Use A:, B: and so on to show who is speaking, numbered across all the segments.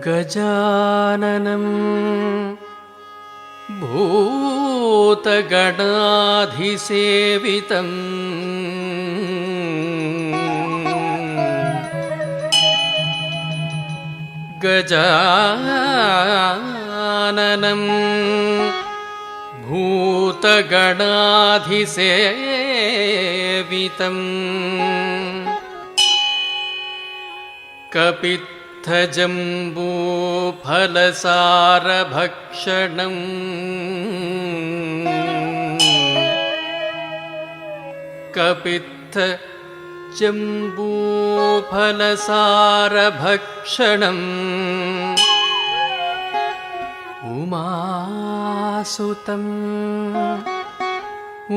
A: गजाननं भूतगणाधिसेवितं गजाननं भूतगणाधिसेवितं कपित्थजम्बूफलसारभक्षणम् कपित्थजम्बूफलसारभक्षणम् उमासुतम्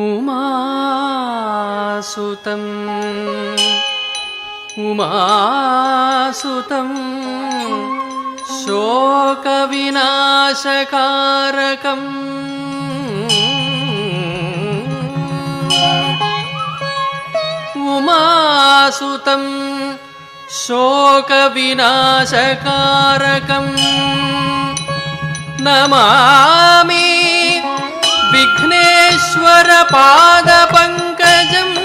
A: उमासुतम् उमासुतं शोकविनाशकारकम् उमासुतं शोकविनाशकारकम् नमामि विघ्नेश्वरपादपङ्कजम्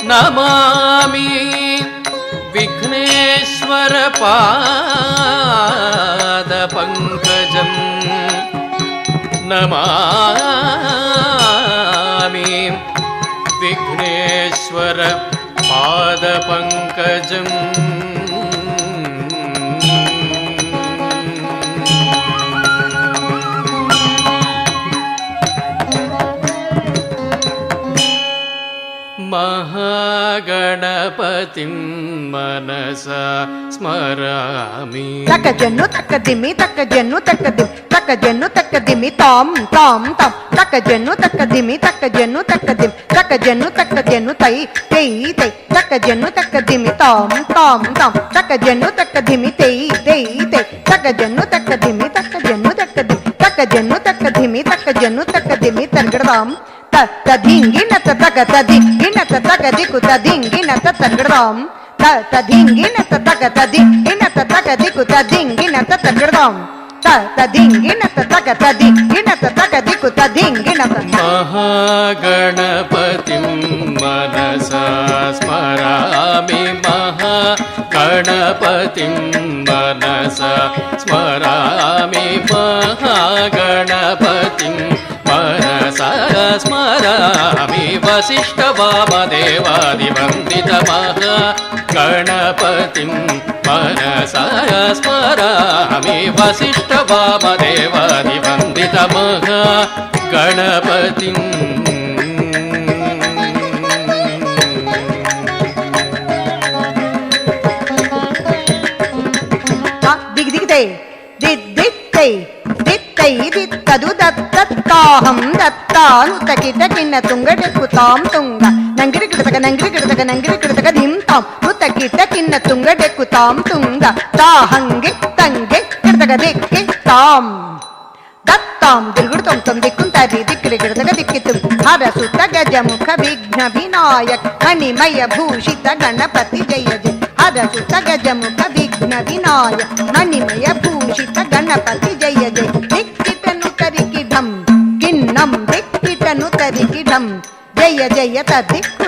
A: नमामि विघ्नेश्वरपादपङ्कजम् नमामि विघ्नेश्वरपादपङ्कजम् महागणपतिं मनसा स्मरामि
B: तकजन्नु तकदिमि तकजन्नु तकदिम तकजन्नु तकदिमि ताम ताम ताम तकजन्नु तकदिमि तकजन्नु तकदिम तकजन्नु तकजन्नु तै तै तै तकजन्नु तकदिमि ताम ताम ताम तकजन्नु तकदिमि तै तै तै तकजन्नु तकदिमि तकजन्नु तकदिम तकजन्नु तकदिमि तकजन्नु तकदिमि तंगड़दाम तदिंगिन तगतदिंगिन तगदिकु तदिंगिन तगड़दाम तदिंगिन तगतदिंगिन तगदिकु तदिंगिन तगड़दाम तदिंगिन तगतदिंगिन तगदिकु तदिंगिन
A: महागणपतिं मनसा स्मरामि महागणपतिं मनसा स्मरामि महागणपतिं मनसा स्मरामि वसिष्ठवामदेवादिवन्दितमहागणपतिं मनसा स्मरामि वसिष्ठवामदेवादिवन्दितमहागणपतिम्
B: दित्तदु दत्ताहं दत्तानुतकिटकिन्न ತುಂಗಡೆಕ್ಕುತಾಂ ತುಂಗ ನಂಗಿರಿ ಕಿಡತಕ ದಿಂ ತಾಂ ನುತಕಿಟಕಿನ್ನ ತುಂಗಡೆಕ್ಕುತಾಂ ತುಂಗ ತಾಹಂಗೆ ತಂಗೆ ಕಿಡತಕ ದಿಕ್ಕಿ ತಾಂ ದತ್ತಾಂ ದಿರ್ಗುಡ್ತಂ ತಂ ದಿಕ್ಕುಂತಾರಿ ದಿಕ್ಕಿರಿ ಕಿಡತಕ ದಿಕ್ಕಿತು ಹರಸುತ ಗಜಮುಖ ವಿಘ್ನ ವಿನಾಯಕ ಮಣಿಮಯ ಭೂಷಿತ ಗಣಪತಿ ಜಯ ಜಯ ಹರಸುತ ಗಜಮುಖ ವಿಘ್ನ ವಿನಾಯಕ ಮಣಿಮಯ ಭೂಷಿತ ಗಣಪತಿ ಜಯ ಜಯ ದಿಕ್ಕಿಟನು ತರಿಕಿಢಂ ಕಿನ್ನಂ ದಿಕ್ಕಿಟನು ತರಿಕಿಢಂ ಜಯ ಜಯ ತದಿಕ್ಕು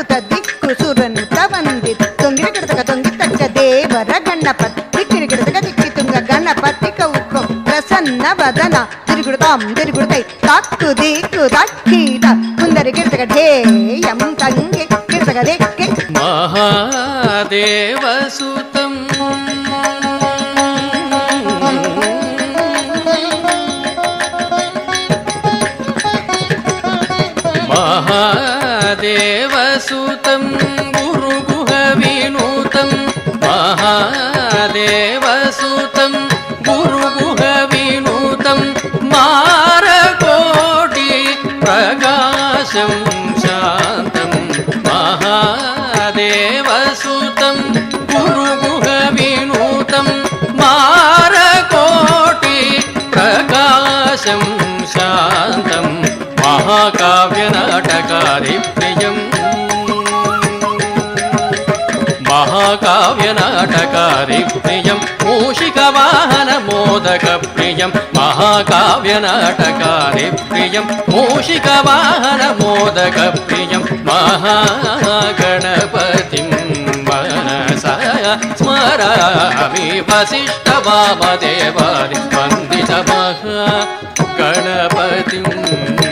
B: ಸುರನು ತವಂದಿತ್ ತೊಂಗಿರ ಗಿಡತಕ ತೊಂಗಿ ತಕ್ಕ ದೇವರ ಗಣಪತಿ ದಿಕ್ಕಿರಿ ಗಿಡತಕ ದಿಕ್ಕಿ ತುಂಗ ಗಣಪತಿ ಕೌಕಂ ಪ್ರಸನ್ನ ವದನ ತಿರುಗುಡ್ತಾಂ ತಿರುಗುಡ್ತೈ ತಾಕ್ಕು ದಿಕ್ಕು ತಕ್ಕೀಟ ಕುಂದರಿ ಗಿಡತಕ ಢೇಯಂ ತಂಗೆ ಗಿಡತಕ ದಿಕ್ಕಿ
A: ಮಹಾದೇವಸುತಂ महादेवसुतं गुरुगुहविनुतं महादेवसुतं गुरुगुहविनुतं मारकोटि प्रकाशं शान्तं महादेवसुतं गुरुगुहविनुतं मारकोटि प्रकाशं शान्तं महाकाव्यनाटकादिप्रियम् महाकाव्यनाटकारि प्रियं मूषिकवाहनमोदकप्रियं महाकाव्यनाटकारि प्रियं मूषिकवाहनमोदकप्रियं महागणपतिं मनसा स्मरामि वसिष्ठवामदेवादि वन्दितमहागणपतिम्